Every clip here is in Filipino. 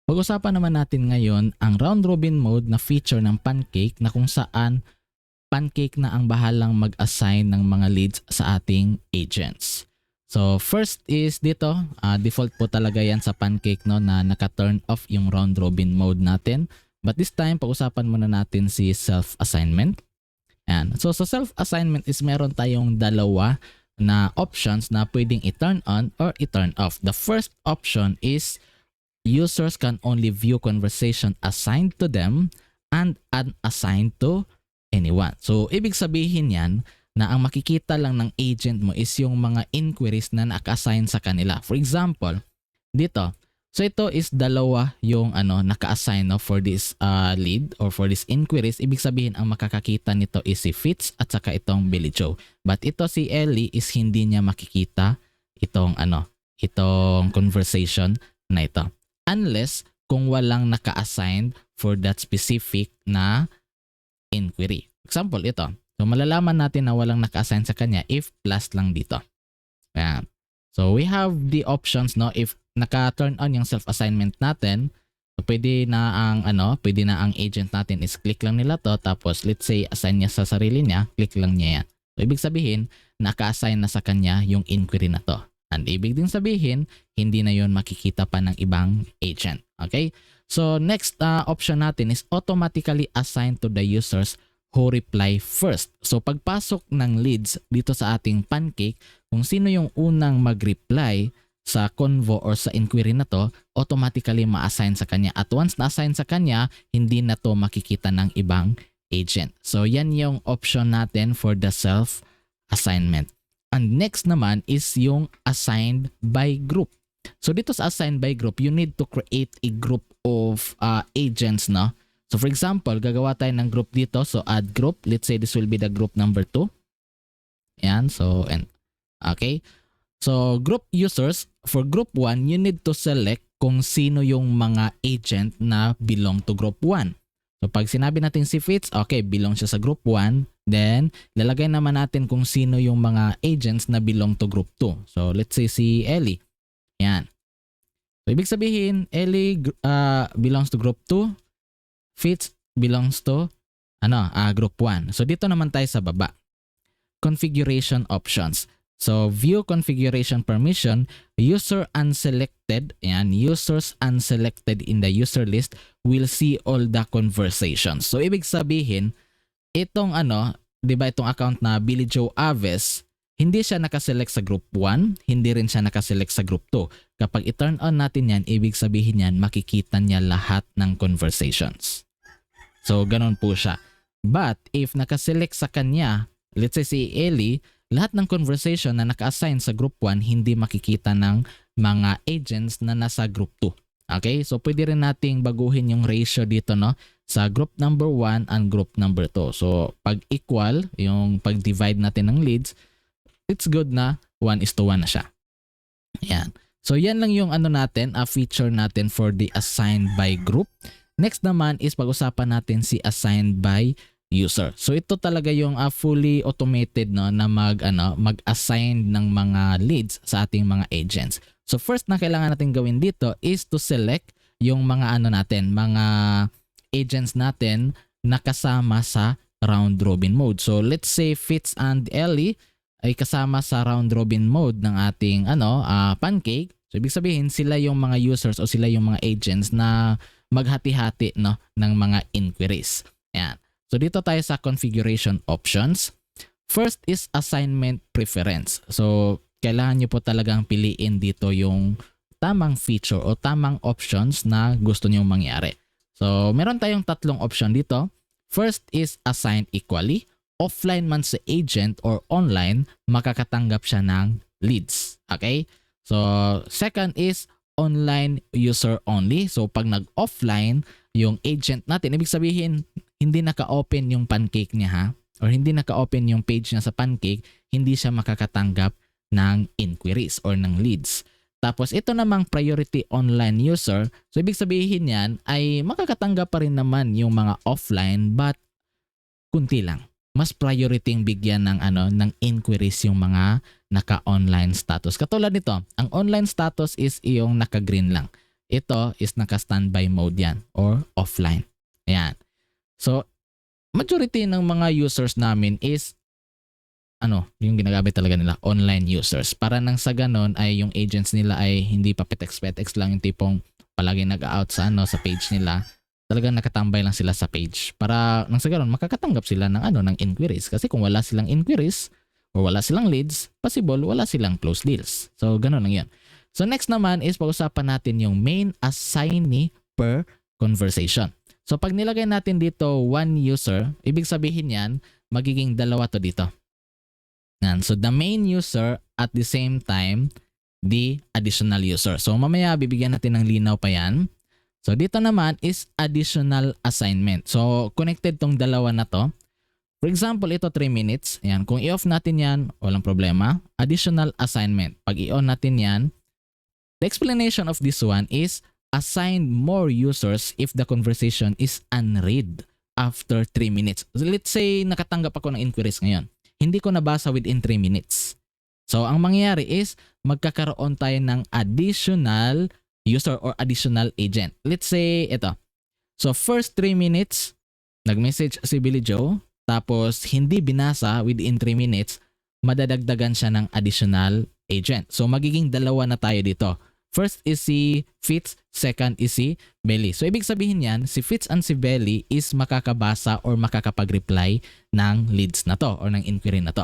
Pag-usapan naman natin ngayon ang round robin mode na feature ng Pancake na kung saan Pancake na ang bahalang mag-assign ng mga leads sa ating agents. So first is dito, default po talaga yan sa Pancake no, na naka-turn off yung round robin mode natin. But this time, pag-usapan muna natin si self-assignment. Yan. So sa self-assignment is meron tayong dalawa na options na pwedeng i-turn on or i-turn off. The first option is users can only view conversation assigned to them and unassigned to anyone. So ibig sabihin yan na ang makikita lang ng agent mo is yung mga inquiries na naka-assign sa kanila. For example, dito, so ito is dalawa yung naka-assign no, for this lead or for this inquiries. Ibig sabihin ang makakakita nito is si Fitz at saka itong Billy Joe. But ito si Ellie is hindi niya makikita itong itong conversation na ito. Unless kung walang naka-assign for that specific na inquiry. Example ito. So malalaman natin na walang naka-assign sa kanya if plus lang dito. Ayan. So we have the options no, if naka-turn on yung self-assignment natin, so pwede na ang agent natin is click lang nila to, tapos let's say assign niya sa sarili niya, click lang niya yan. So ibig sabihin, naka-assign na sa kanya yung inquiry na to. And ibig din sabihin, hindi na yun makikita pa ng ibang agent. Okay? So next option natin is automatically assigned to the users who reply first. So pagpasok ng leads dito sa ating Pancake, kung sino yung unang mag-reply sa convo or sa inquiry na to, automatically ma-assign sa kanya. At once na-assign sa kanya, hindi na to makikita ng ibang agent. So yan yung option natin for the self-assignment. And next naman is yung assigned by group. So dito sa assigned by group, you need to create a group of agents, no? So for example, gagawa tayo ng group dito. So add group. Let's say this will be the group number 2. Yan. So, okay. So group users, for group 1, you need to select kung sino yung mga agent na belong to group 1. So pag sinabi natin si Fitz, okay, belong siya sa group 1. Then, lalagay naman natin kung sino yung mga agents na belong to group 2. So let's say si Ellie. Yan. So ibig sabihin, Ellie belongs to group 2. Fitz belongs to group 1. So dito naman tayo sa baba. Configuration options. So view configuration permission, user unselected, and users unselected in the user list will see all the conversations. So ibig sabihin, itong 'di ba itong account na Billy Joe Aves, hindi siya nakaselect sa group 1, hindi rin siya nakaselect sa group 2. Kapag i-turn on natin yan, ibig sabihin yan, makikita niya lahat ng conversations. So, ganun po siya. But, if nakaselect sa kanya, let's say si Ellie, lahat ng conversation na naka-assign sa group 1, hindi makikita ng mga agents na nasa group 2. Okay? So, pwede rin nating baguhin yung ratio dito, no? Sa group number 1 and group number 2. So, pag equal, yung pag-divide natin ng leads, it's good na 1:1 na siya. Yan. So yan lang yung natin, feature natin for the assigned by group. Next naman is pag-usapan natin si assigned by user. So ito talaga yung fully automated no na mag-assign ng mga leads sa ating mga agents. So first na kailangan natin gawin dito is to select yung mga mga agents natin na kasama sa round robin mode. So let's say Fitz and Ellie ay kasama sa round robin mode ng ating Pancake. So ibig sabihin sila yung mga users o sila yung mga agents na maghati-hati no ng mga inquiries. Ayan. So dito tayo sa configuration options. First is assignment preference. So kailangan nyo po talagang piliin dito yung tamang feature o tamang options na gusto nyo mangyari. So meron tayong tatlong option dito. First is assign equally. Offline man sa agent or online, makakatanggap siya ng leads. Okay? So, second is online user only. So, pag nag-offline yung agent natin, ibig sabihin, hindi naka-open yung Pancake niya ha? Or hindi naka-open yung page niya sa Pancake, hindi siya makakatanggap ng inquiries or ng leads. Tapos, ito namang priority online user. So, ibig sabihin yan ay makakatanggap pa rin naman yung mga offline but kunti lang. Mas priority yung bigyan ng ng inquiries yung mga naka-online status. Katulad nito, ang online status is yung naka-green lang. ito is naka-standby mode yan or offline. Ayan. So, majority ng mga users namin is yung ginagamit talaga nila, online users. Para nang sa ganon ay yung agents nila ay hindi pa petex-petex lang, yung tipong palagi nag-out sa sa page nila. Talagang nakatambay lang sila sa page. Para nang sa ganon makakatanggap sila ng ng inquiries. Kasi kung wala silang inquiries or wala silang leads, possible wala silang close deals. So ganon lang 'yan. So next naman is pag-usapan natin yung main assignee per conversation. So pag nilagay natin dito one user, ibig sabihin yan magiging dalawa to dito. So the main user at the same time the additional user. So mamaya bibigyan natin ng linaw pa yan. So dito naman is additional assignment. So connected tong dalawa na to. For example, ito 3 minutes. Ayan, kung i-off natin yan, walang problema. Additional assignment. Pag i-on natin yan, the explanation of this one is assign more users if the conversation is unread after 3 minutes. So let's say nakatanggap ako ng inquiries ngayon. Hindi ko nabasa within 3 minutes. So, ang mangyayari is magkakaroon tayo ng additional user or additional agent. Let's say ito. So, first 3 minutes, nag-message si Billy Joe, tapos hindi binasa within 3 minutes, madadagdagan siya ng additional agent. So, magiging dalawa na tayo dito. First is si Fitz, second is si Belly. So, ibig sabihin yan, si Fitz and si Belly is makakabasa or makakapag-reply ng leads na to or ng inquiry na to.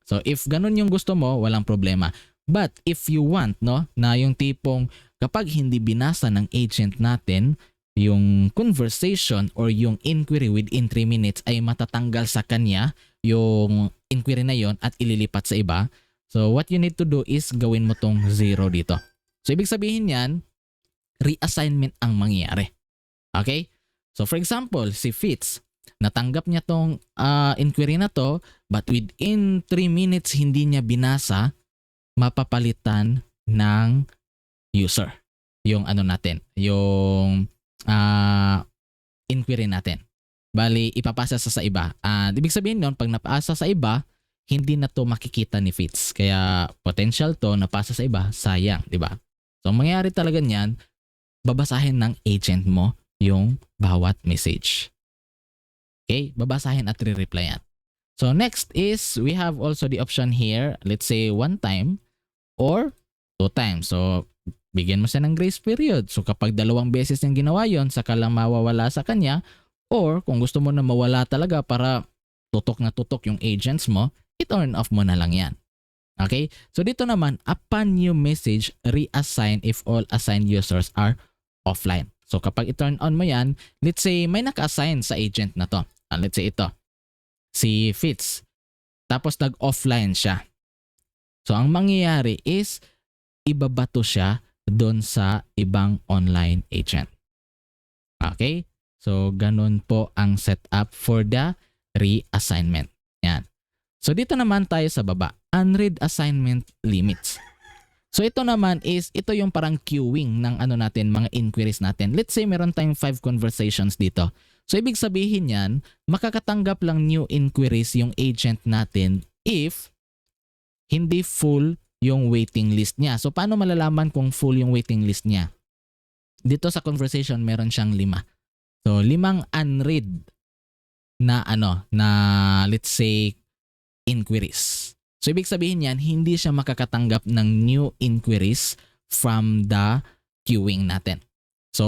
So, if ganun yung gusto mo, walang problema. But if you want, na yung tipong kapag hindi binasa ng agent natin, yung conversation or yung inquiry within 3 minutes ay matatanggal sa kanya yung inquiry na yon at ililipat sa iba. So, what you need to do is gawin mo tong 0 dito. So, ibig sabihin yan, reassignment ang mangyayari. Okay? So, for example, si Fitz, natanggap niya tong inquiry na to, but within 3 minutes hindi niya binasa, mapapalitan ng user. Yung natin, yung inquiry natin. Bali, ipapasa sa iba. Ibig sabihin nun, pag napasa sa iba, hindi na to makikita ni Fitz. Kaya potential to napasa sa iba, sayang, di ba? So, mangyayari talaga niyan, babasahin ng agent mo yung bawat message. Okay? Babasahin at re-replyan. So, next is, we have also the option here, let's say 1 time or 2 times. So, bigyan mo siya ng grace period. So, kapag 2 beses niyang ginawa yon, saka lang mawawala sa kanya, or kung gusto mo na mawala talaga para tutok na tutok yung agents mo, i-turn off mo na lang yan. Okay? So dito naman, upon new message, reassign if all assigned users are offline. So kapag i-turn on mo yan, let's say may naka-assign sa agent na to. Let's say ito, si Fitz. Tapos nag-offline siya. So ang mangyayari is, ibabato siya doon sa ibang online agent. Okay? So ganun po ang setup for the reassignment. Yan. So dito naman tayo sa baba, unread assignment limits. So ito naman is, ito yung parang queuing ng natin, mga inquiries natin. Let's say meron tayong 5 conversations dito. So ibig sabihin yan, makakatanggap lang new inquiries yung agent natin if hindi full yung waiting list niya. So paano malalaman kung full yung waiting list niya? Dito sa conversation meron siyang 5. So 5 unread na na let's say inquiries. So ibig sabihin yan, hindi siya makakatanggap ng new inquiries from the queuing natin. So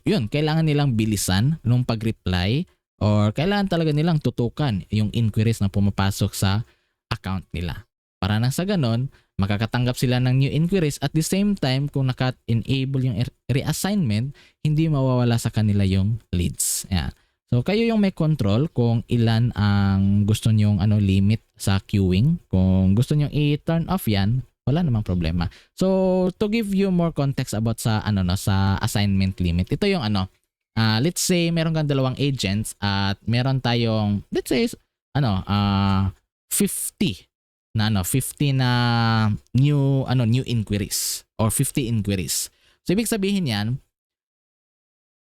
yun, kailangan nilang bilisan nung pag-reply or kailangan talaga nilang tutukan yung inquiries na pumapasok sa account nila. Para nang sa ganon, makakatanggap sila ng new inquiries at the same time kung naka-enable yung reassignment, hindi mawawala sa kanila yung leads. Ayan. So kayo yung may control kung ilan ang gusto nyong limit sa queuing. Kung gusto nyong i-turn off yan, wala namang problema. So to give you more context about sa sa assignment limit, ito yung let's say meron kang 2 agents at meron tayong let's say 50 na new inquiries or 50 inquiries. So ibig sabihin yan,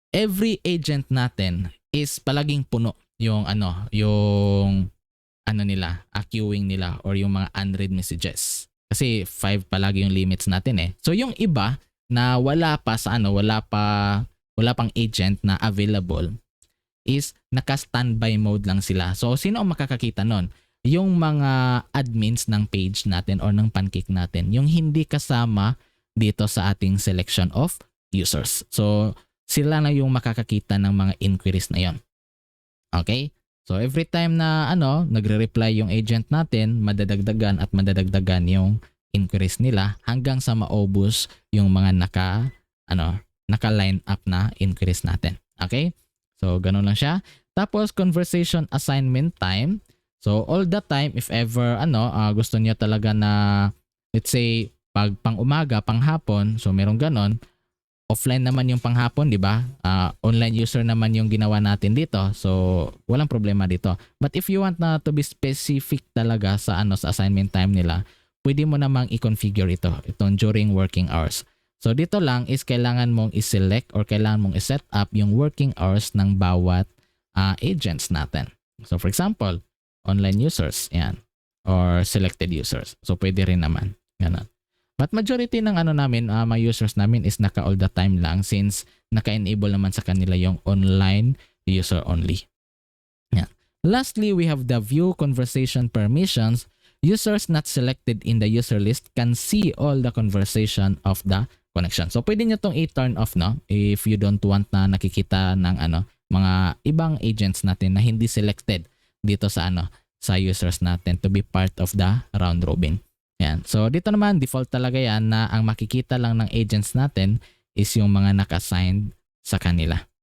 every agent natin is palaging puno yung nila, queuing nila or yung mga unread messages. Kasi 5 palagi yung limits natin eh. So yung iba, na wala pang agent na available is naka-standby mode lang sila. So sino ang makakakita nun? Yung mga admins ng page natin or ng Pancake natin, yung hindi kasama dito sa ating selection of users. So sila na yung makakakita ng mga inquiries na yon. Okay? So every time na nagre-reply yung agent natin, madadagdagan yung inquiries nila hanggang sa maubos yung mga naka-line up na inquiries natin. Okay? So ganun lang siya. Tapos conversation assignment time. So all the time if ever gusto niyo talaga na, let's say pag pang umaga, pang hapon, so merong ganon, offline naman yung panghapon, di ba? Online user naman yung ginawa natin dito. So, walang problema dito. But if you want na to be specific talaga sa sa assignment time nila, pwede mo namang i-configure itong during working hours. So, dito lang is kailangan mong i-select or kailangan mong i-set up yung working hours ng bawat agents natin. So, for example, online users, yan. Or selected users. So, pwede rin naman. Ganun. But majority ng namin, mga users namin is naka all the time lang since naka-enable naman sa kanila yung online user only. Yeah. Lastly, we have the view conversation permissions. Users not selected in the user list can see all the conversation of the connection. So pwede nyo tong i-turn off if you don't want na nakikita ng mga ibang agents natin na hindi selected dito sa sa users natin to be part of the round robin. Yan. So dito naman default talaga yan na ang makikita lang ng agents natin is yung mga naka-assigned sa kanila.